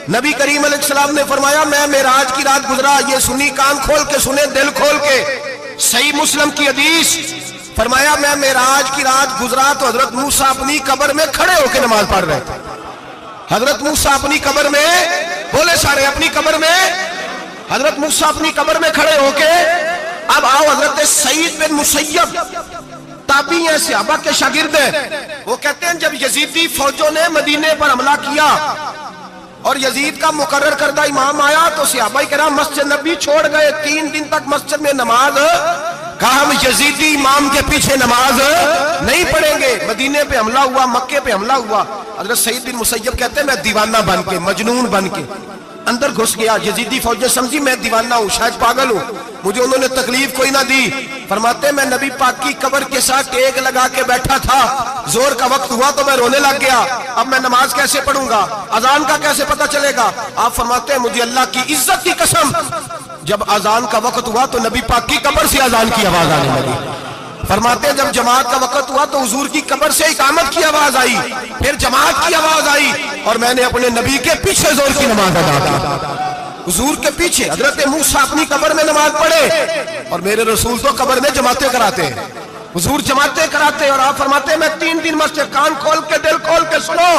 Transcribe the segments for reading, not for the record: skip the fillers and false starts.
نبی کریم علیہ السلام نے فرمایا میں معراج کی رات گزرا، یہ سنی کان کھول کے سنے، دل کھول کے، صحیح مسلم کی حدیث، فرمایا میں معراج کی رات گزرا تو حضرت موسیٰ اپنی قبر میں کھڑے ہو کے نماز پڑھ رہے تھے۔ حضرت موسیٰ اپنی قبر میں، بولے سارے، اپنی قبر میں، حضرت موسیٰ اپنی قبر میں کھڑے ہو کے۔ اب آؤ، حضرت سعید بن مسیب تابعی ہیں، صحابہ کے شاگرد ہیں، وہ کہتے ہیں جب یزیدی فوجوں نے مدینے پر حملہ کیا اور یزید کا مقرر کردہ امام آیا تو صحابہ کرام مسجد نبی چھوڑ گئے، 3 دن تک مسجد میں نماز، کہا ہم یزیدی امام کے پیچھے نماز نہیں پڑھیں گے۔ مدینے پہ حملہ ہوا، مکے پہ حملہ ہوا، حضرت سعید بن مسیب کہتے ہیں میں دیوانہ بن کے، مجنون بن کے اندر گھس گیا۔ یزیدی فوجیں سمجھی میں دیوانہ ہوں، شاید پاگل ہوں، مجھے انہوں نے تکلیف کوئی نہ دی۔ فرماتے ہیں میں نبی پاک کی قبر کے ساتھ ٹیک لگا کے بیٹھا تھا، زور کا وقت ہوا تو میں رونے لگ گیا، اب میں نماز کیسے پڑھوں گا، اذان کا کیسے پتہ چلے گا۔ آپ فرماتے ہیں مجھے اللہ کی عزت کی قسم، جب اذان کا وقت ہوا تو نبی پاک کی قبر سے اذان کی آواز آنے لگی۔ فرماتے ہیں جب جماعت کا وقت ہوا تو حضور کی قبر سے اقامت کی آواز آئی، پھر جماعت کی آواز آئی، اور میں نے اپنے نبی کے پیچھے زور کی نماز ادا کی، حضور کے پیچھے۔ حضرت موسیٰ اپنی قبر میں نماز پڑھے اور میرے رسول تو قبر میں جماعتیں کراتے ہیں، حضور جماعتیں کراتے ہیں، اور آپ فرماتے ہیں میں 3 دن مسجد، کان کھول کے دل کھول کے سنو،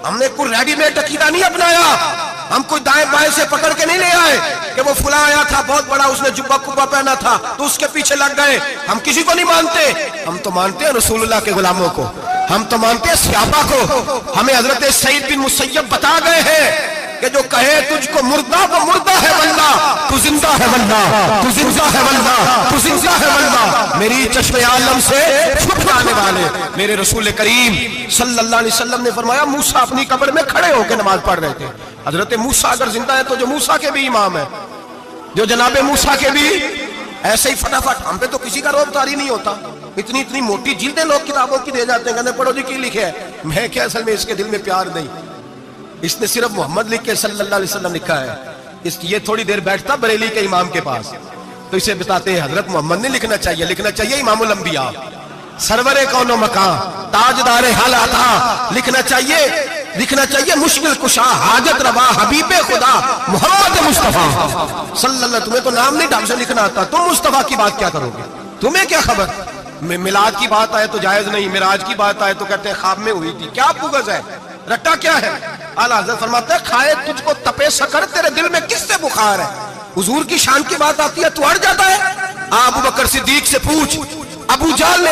ہم نے کوئی ریڈی میڈ عقیدہ نہیں اپنایا، ہم کوئی دائیں بائیں سے پکڑ کے نہیں لے آئے کہ وہ فلاں آیا تھا بہت بڑا، اس نے جبہ کبہ پہنا تھا تو اس کے پیچھے لگ گئے۔ ہم کسی کو نہیں مانتے، ہم تو مانتے ہیں رسول اللہ کے غلاموں کو، ہم تو مانتے ہیں صحابہ کو۔ ہمیں حضرت سعید بن مسیب بتا گئے ہیں کہ جو کہے تجھ کو مردہ وہ مردہ ہے واللہ، تو زندہ ہے واللہ، تو زندہ ہے واللہ، تو زندہ ہے واللہ، میری چشم عالم سے چھپ جانے والے میرے رسول کریم صلی اللہ علیہ وسلم نے فرمایا موسیٰ اپنی قبر میں کھڑے ہو کے نماز پڑھ رہے تھے۔ حضرت موسیٰ اگر زندہ ہے تو جو موسیٰ کے بھی امام ہے، جو جناب موسیٰ کے بھی ایسے ہی فٹافٹ، ہم پہ تو کسی کا روب طاری نہیں ہوتا، اتنی موٹی جلدیں لوگ کتابوں کی دے جاتے ہیں، کہتے ہیں پڑھو جی کی لکھے ہے، میں کیا اصل میں اس کے دل میں پیار نہیں، اس نے صرف محمد لکھ کے صلی اللہ علیہ وسلم لکھا ہے، یہ تھوڑی دیر بیٹھتا بریلی کے امام کے پاس تو اسے بتاتے ہیں حضرت محمد نے لکھنا چاہیے امام الانبیاء، سرور کون و مکان، تاجدار حال عطا، لکھنا چاہیے مشکل کشا، حاجت روا، حبیب خدا محمد مصطفیٰ صلی اللہ علیہ وسلم۔ تمہیں تو نام نہیں ڈھنگ سے لکھنا آتا، تم مصطفیٰ کی بات کیا کرو گے، تمہیں کیا خبر؟ میلاد کی بات آئے تو جائز نہیں، معراج کی بات آئے تو کہتے ہیں خواب میں ہوئی تھی، کیا بغض ہے، رٹا کیا ہے؟ اعلیٰ حضرت فرماتے ہیں کھائے تجھ کو تپے سکر، تیرے دل میں کس سے بخار ہے؟ حضور کی شان کی بات آتی ہے تو اڑ جاتا ہے۔ ابو بکر صدیق سے پوچھ، ابو جہل نے